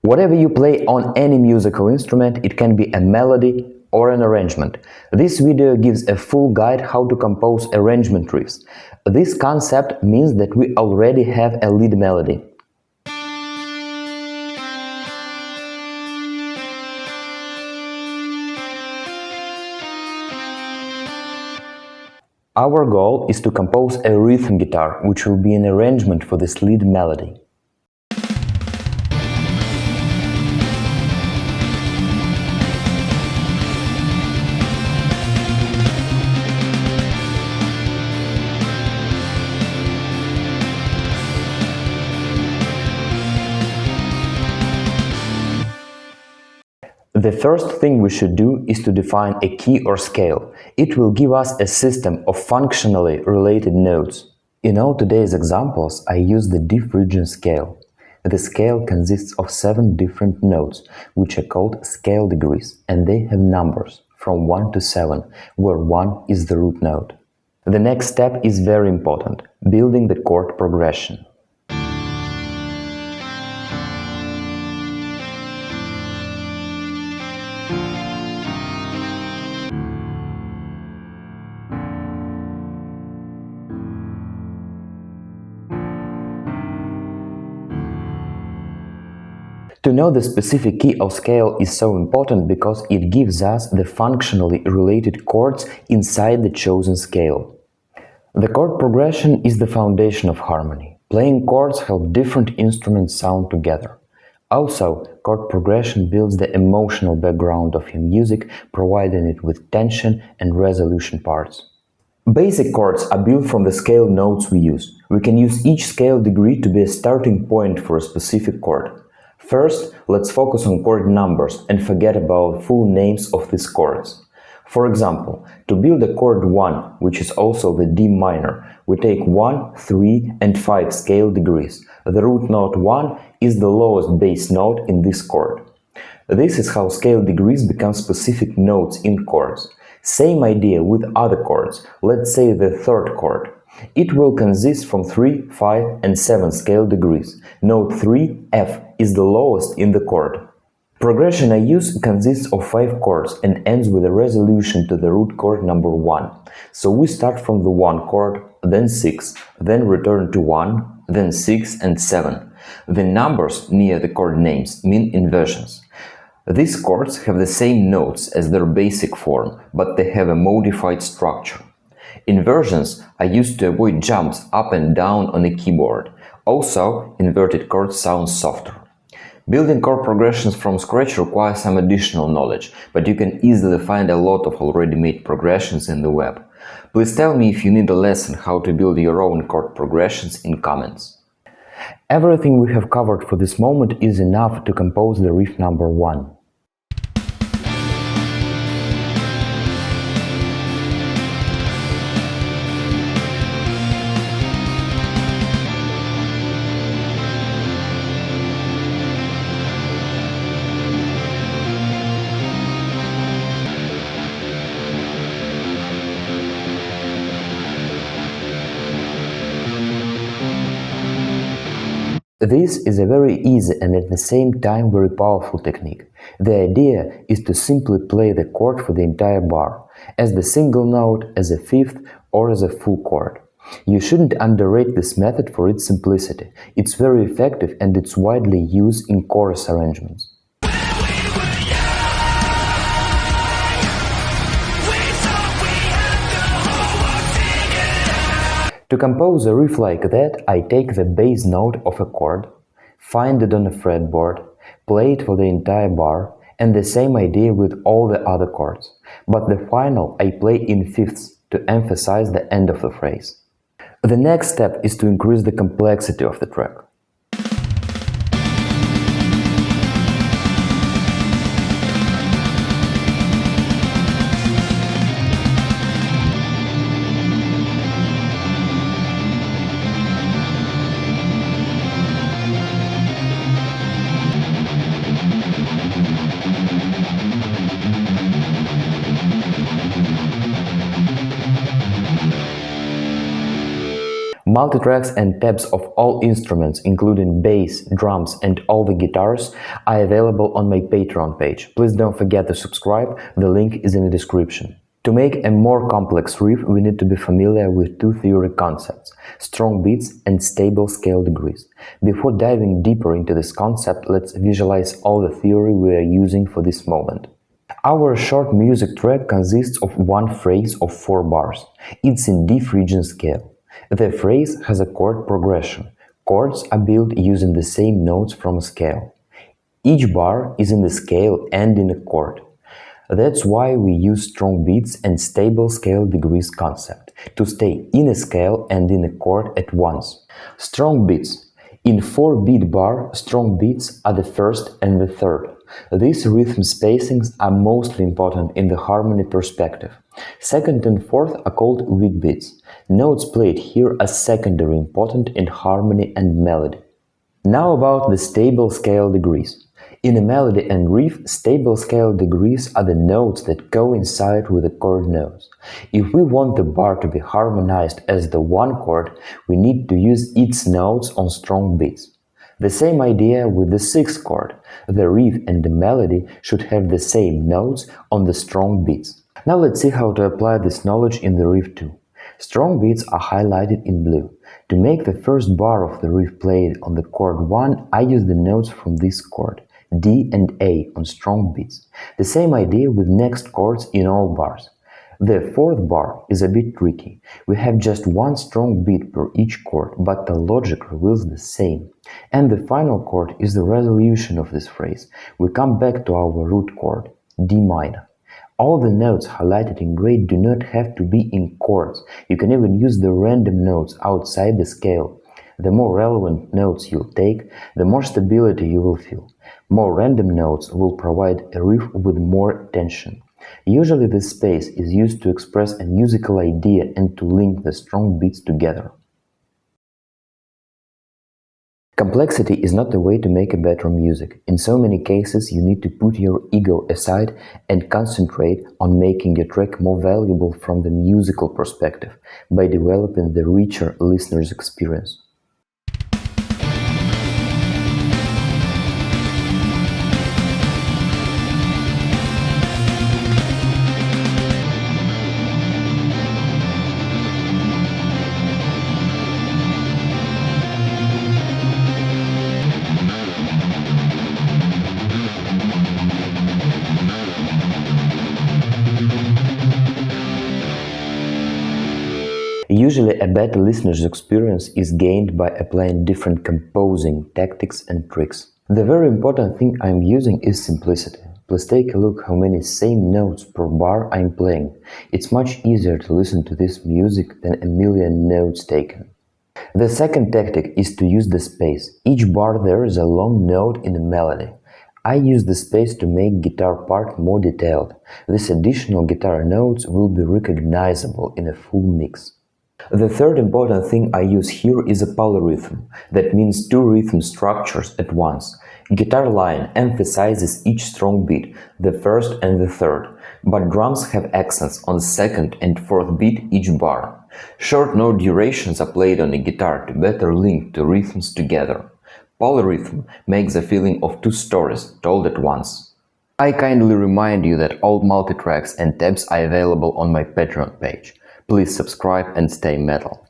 Whatever you play on any musical instrument, it can be a melody or an arrangement. This video gives a full guide how to compose arrangement riffs. This concept means that we already have a lead melody. Our goal is to compose a rhythm guitar, which will be an arrangement for this lead melody. The first thing we should do is to define a key or scale. It will give us a system of functionally related notes. In all today's examples, I use the diff region scale. The scale consists of 7 different notes, which are called scale degrees, and they have numbers from 1 to 7, where 1 is the root note. The next step is very important: building the chord progression. To know the specific key or scale is so important because it gives us the functionally related chords inside the chosen scale. The chord progression is the foundation of harmony. Playing chords help different instruments sound together. Also, chord progression builds the emotional background of your music, providing it with tension and resolution parts. Basic chords are built from the scale notes we use. We can use each scale degree to be a starting point for a specific chord. First, let's focus on chord numbers and forget about full names of these chords. For example, to build a chord 1, which is also the D minor, we take 1, 3 and 5 scale degrees. The root note 1 is the lowest bass note in this chord. This is how scale degrees become specific notes in chords. Same idea with other chords. Let's say the third chord. It will consist from 3, 5 and 7 scale degrees. Note 3, F, is the lowest in the chord. Progression I use consists of 5 chords and ends with a resolution to the root chord number 1. So we start from the 1 chord, then 6, then return to 1, then 6 and 7. The numbers near the chord names mean inversions. These chords have the same notes as their basic form, but they have a modified structure. Inversions are used to avoid jumps up and down on a keyboard. Also, inverted chords sound softer. Building chord progressions from scratch requires some additional knowledge, but you can easily find a lot of already made progressions in the web. Please tell me if you need a lesson how to build your own chord progressions in comments. Everything we have covered for this moment is enough to compose the riff number 1. This is a very easy and at the same time very powerful technique. The idea is to simply play the chord for the entire bar, as the single note, as a fifth, or as a full chord. You shouldn't underrate this method for its simplicity. It's very effective and it's widely used in chorus arrangements. To compose a riff like that, I take the bass note of a chord, find it on a fretboard, play it for the entire bar, and the same idea with all the other chords. But the final I play in fifths to emphasize the end of the phrase. The next step is to increase the complexity of the track. Multitracks and tabs of all instruments, including bass, drums, and all the guitars, are available on my Patreon page. Please don't forget to subscribe, the link is in the description. To make a more complex riff, we need to be familiar with two theory concepts: strong beats and stable scale degrees. Before diving deeper into this concept, let's visualize all the theory we are using for this moment. Our short music track consists of one phrase of 4 bars. It's in D phrygian scale. The phrase has a chord progression. Chords are built using the same notes from a scale. Each bar is in the scale and in a chord. That's why we use strong beats and stable scale degrees concept, to stay in a scale and in a chord at once. Strong beats. In 4-beat bar, strong beats are the first and the third. These rhythm spacings are mostly important in the harmony perspective. Second and fourth are called weak beats. Notes played here are secondary important in harmony and melody. Now about the stable scale degrees. In a melody and riff, stable scale degrees are the notes that coincide with the chord notes. If we want the bar to be harmonized as the one chord, we need to use its notes on strong beats. The same idea with the 6th chord. The riff and the melody should have the same notes on the strong beats. Now let's see how to apply this knowledge in the riff too. Strong beats are highlighted in blue. To make the first bar of the riff played on the chord 1, I use the notes from this chord, D and A on strong beats. The same idea with next chords in all bars. The 4th bar is a bit tricky. We have just one strong beat per each chord, but the logic reveals the same. And the final chord is the resolution of this phrase. We come back to our root chord, D minor. All the notes highlighted in gray do not have to be in chords. You can even use the random notes outside the scale. The more relevant notes you'll take, the more stability you will feel. More random notes will provide a riff with more tension. Usually this space is used to express a musical idea and to link the strong beats together. Complexity is not the way to make a better music. In so many cases, you need to put your ego aside and concentrate on making your track more valuable from the musical perspective by developing the richer listener's experience. Usually, a better listener's experience is gained by applying different composing tactics and tricks. The very important thing I'm using is simplicity. Please take a look how many same notes per bar I'm playing. It's much easier to listen to this music than a million notes taken. The second tactic is to use the space. Each bar there is a long note in the melody. I use the space to make guitar part more detailed. These additional guitar notes will be recognizable in a full mix. The third important thing I use here is a polyrhythm. That means 2 rhythm structures at once. Guitar line emphasizes each strong beat, the first and the third, but drums have accents on 2nd and 4th beat each bar. Short note durations are played on a guitar to better link 2 rhythms together. Polyrhythm makes a feeling of 2 stories told at once. I kindly remind you that all multitracks and tabs are available on my Patreon page. Please subscribe and stay metal.